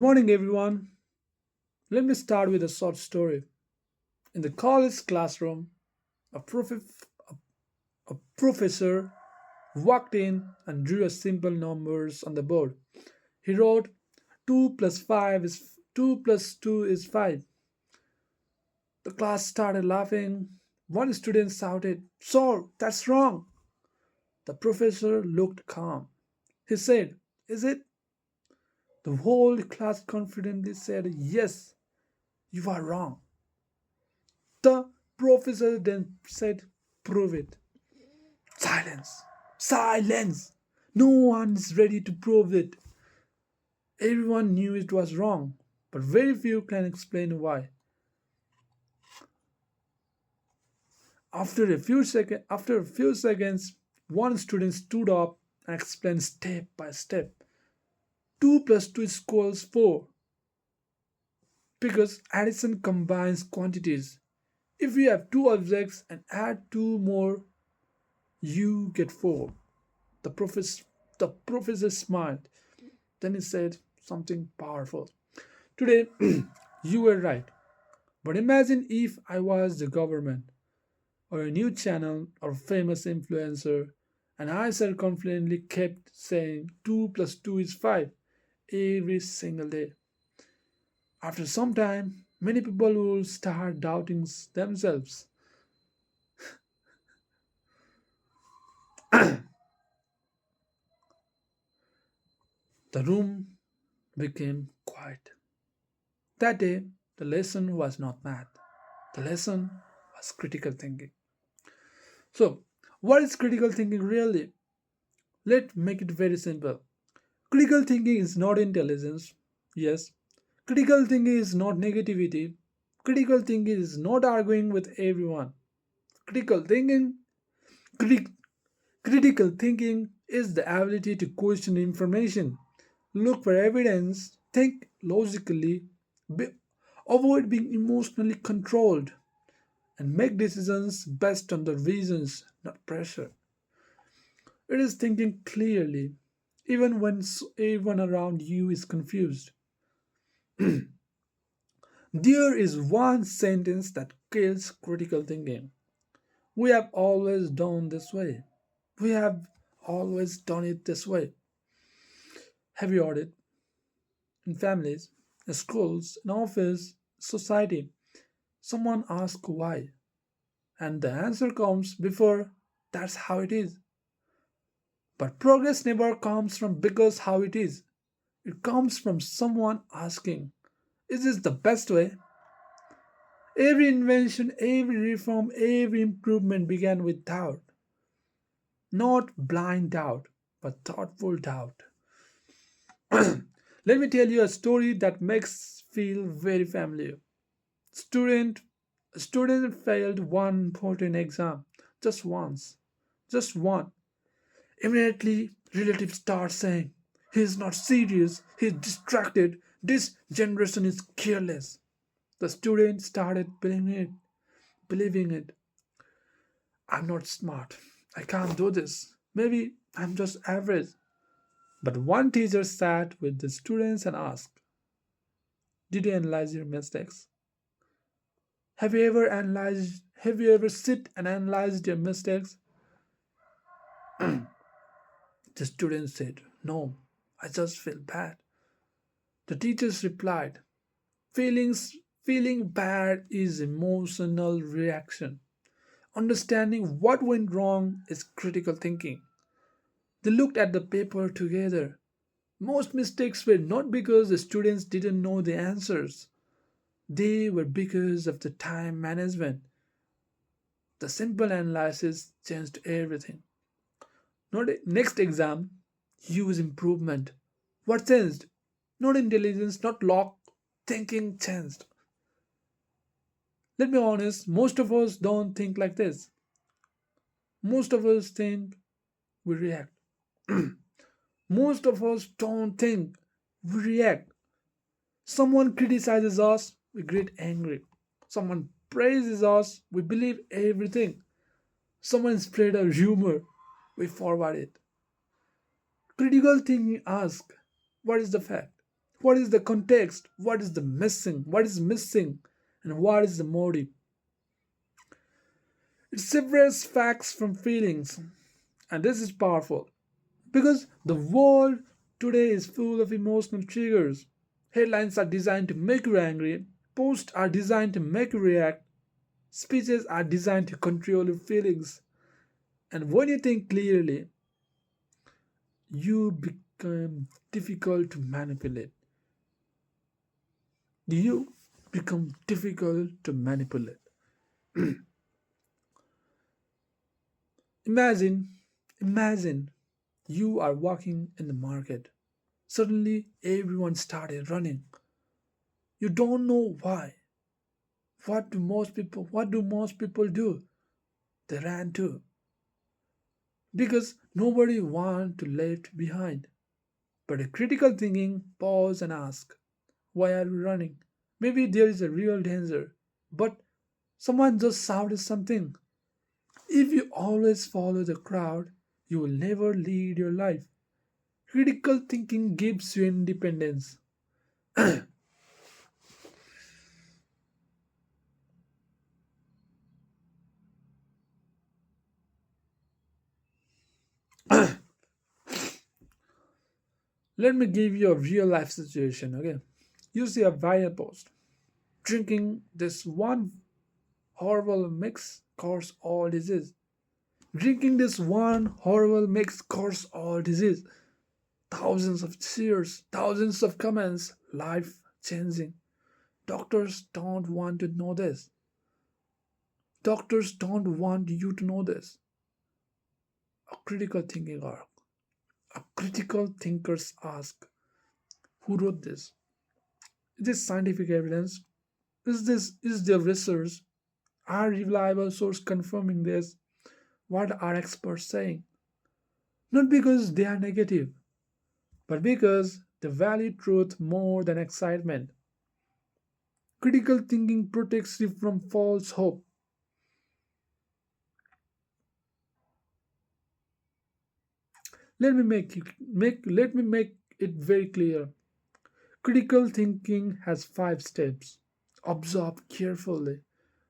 Morning, everyone. Let me start with a short story. In the college classroom, a, prof- a professor walked in and drew a simple numbers on the board. He wrote 2 plus 2 is 5. The class started laughing. One student shouted, "Sir, that's wrong." The professor looked calm. He said, "Is it?" The whole class confidently said, "Yes, you are wrong." The professor then said, "Prove it." Silence. Silence. No one is ready to prove it. Everyone knew it was wrong, but very few can explain why. After a few seconds, one student stood up and explained step by step. 2 plus 2 equals 4 because addition combines quantities. If you have two objects and add two more, you get 4. The professor, the professor smiled. Then he said something powerful. "Today, you were right. But imagine if I was the government, or a new channel, or a famous influencer, and I said confidently kept saying 2 plus 2 is 5 every single day. After some time, many people will start doubting themselves." The room became quiet. That day, the lesson was not math. The lesson was critical thinking. So, what is critical thinking really? Let's make it very simple. Critical thinking is not intelligence. Yes. Critical thinking is not negativity. Critical thinking is not arguing with everyone. Critical thinking, crit- critical thinking is the ability to question information, look for evidence, think logically, be, avoid being emotionally controlled, and make decisions based on the reasons, not pressure. It is thinking clearly, even when everyone around you is confused. There is one sentence that kills critical thinking. "We have always done this way. We have always done it this way." Have you heard it? In families, in schools, in office, society, someone asks why, and the answer comes before "that's how it is." But progress never comes from "because how it is." It comes from someone asking, "Is this the best way?" Every invention, every reform, every improvement began with doubt. Not blind doubt, but thoughtful doubt. Let me tell you a story that makes feel very familiar. Student, a student failed one important exam just once, just one. Immediately, relatives start saying, "He's not serious, he's distracted, this generation is careless." The student started believing it. "I'm not smart. I can't do this. Maybe I'm just average." But one teacher sat with the students and asked, "Did you analyze your mistakes? Have you ever sit and analyzed your mistakes?" The students said, "No, I just feel bad." The teachers replied, Feeling bad is emotional reaction. Understanding what went wrong is critical thinking." They looked at the paper together. Most mistakes were not because the students didn't know the answers. They were because of the time management. The simple analysis changed everything. Next exam, use improvement. What changed? Not intelligence, not luck. Thinking changed. Let me be honest, most of us don't think like this. Most of us think, we react. Most of us don't think, we react. Someone criticizes us, we get angry. Someone praises us, we believe everything. Someone spread a rumor, we forward it. Critical thinking asks, what is the fact? What is the context? What is the missing? What is missing? And what is the motive? It separates facts from feelings. And this is powerful because the world today is full of emotional triggers. Headlines are designed to make you angry, posts are designed to make you react, speeches are designed to control your feelings. And when you think clearly, you become difficult to manipulate. You become difficult to manipulate. Imagine, imagine you are walking in the market. Suddenly, everyone started running. You don't know why. What do most people do? They ran too. Because nobody want to left behind. But a critical thinking pause and ask, why are we running? Maybe there is a real danger. But someone just shouted something. If you always follow the crowd, you will never lead your life. Critical thinking gives you independence. Let me give you a real life situation, okay? You see a viral post. Drinking this one horrible mix causes all disease. Drinking this one horrible mix causes all disease. Thousands of cheers, thousands of comments, life changing. Doctors don't want to know this. Doctors don't want you to know this. A critical thinking arc. A critical thinkers ask, who wrote this? Is this scientific evidence? Is there research? Are reliable source confirming this? What are experts saying? Not because they are negative, but because they value truth more than excitement. Critical thinking protects you from false hope. Let me make it very clear. Critical thinking has 5 steps. Observe carefully.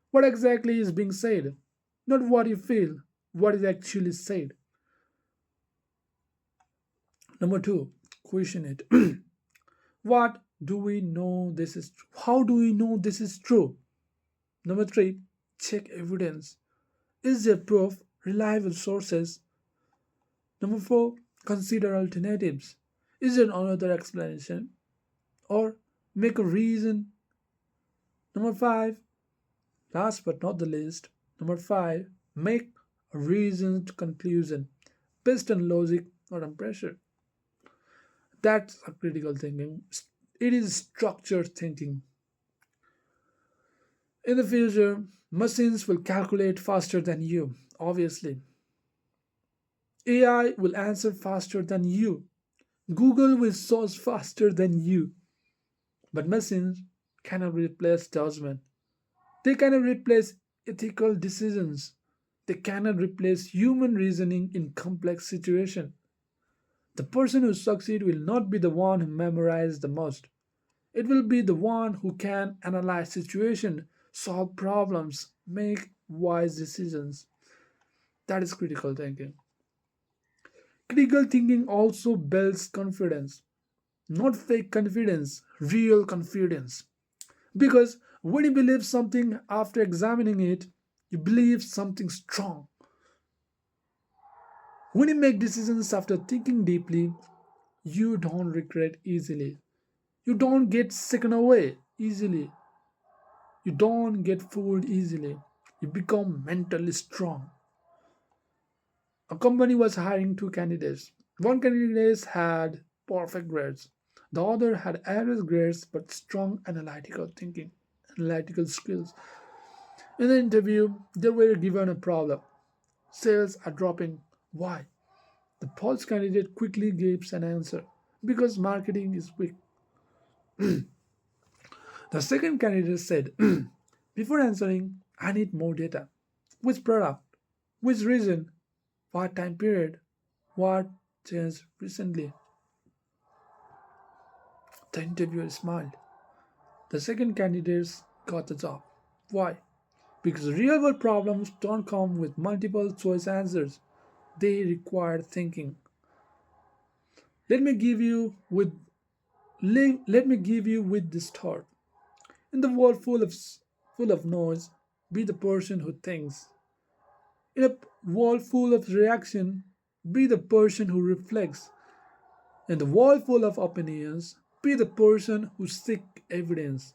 What exactly is being said? Not what you feel, what is actually said. Number 2, question it. What do we know this is How do we know this is true? Number 3, check evidence. Is there proof, reliable sources? Number 4, consider alternatives. Is there another explanation? Or make a reason. Number 5, last but not the least, number 5, make a reasoned conclusion based on logic, not on pressure. That's a critical thinking. It is structured thinking. In the future, machines will calculate faster than you, obviously. AI will answer faster than you. Google will source faster than you. But machines cannot replace judgment. They cannot replace ethical decisions. They cannot replace human reasoning in complex situations. The person who succeeds will not be the one who memorizes the most. It will be the one who can analyze situations, solve problems, make wise decisions. That is critical thinking. Critical thinking also builds confidence, not fake confidence, real confidence. Because when you believe something after examining it, you believe something strong. When you make decisions after thinking deeply, you don't regret easily. You don't get shaken away easily. You don't get fooled easily. You become mentally strong. A company was hiring 2 candidates. One candidate had perfect grades. The other had average grades but strong analytical skills. In the interview, they were given a problem. Sales are dropping. Why? The false candidate quickly gives an answer. Because marketing is weak. The second candidate said, before answering, I need more data. Which product? Which region? What time period? What changed recently? The interviewer smiled. The second candidates got the job. Why? Because real world problems don't come with multiple choice answers. They require thinking. Let me give you with let me give you with this thought. In the world full of noise, be the person who thinks. In a world full of reaction, be the person who reflects. In the world full of opinions, be the person who seeks evidence.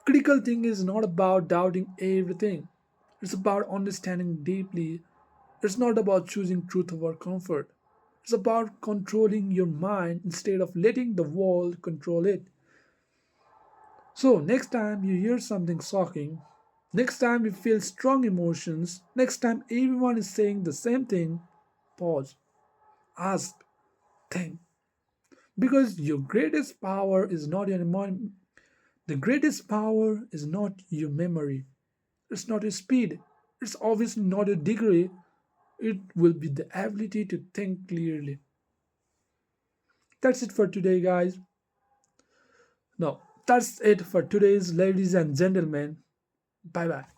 Critical thinking is not about doubting everything. It's about understanding deeply. It's not about choosing truth over comfort. It's about controlling your mind instead of letting the world control it. So, next time you hear something shocking, next time you feel strong emotions, next time everyone is saying the same thing, pause, ask, think. Because your greatest power is not your the greatest power is not your memory. It's not your speed. It's obviously not your degree. It will be the ability to think clearly. That's it for today, guys. No, that's it for today's ladies and gentlemen. Bye bye.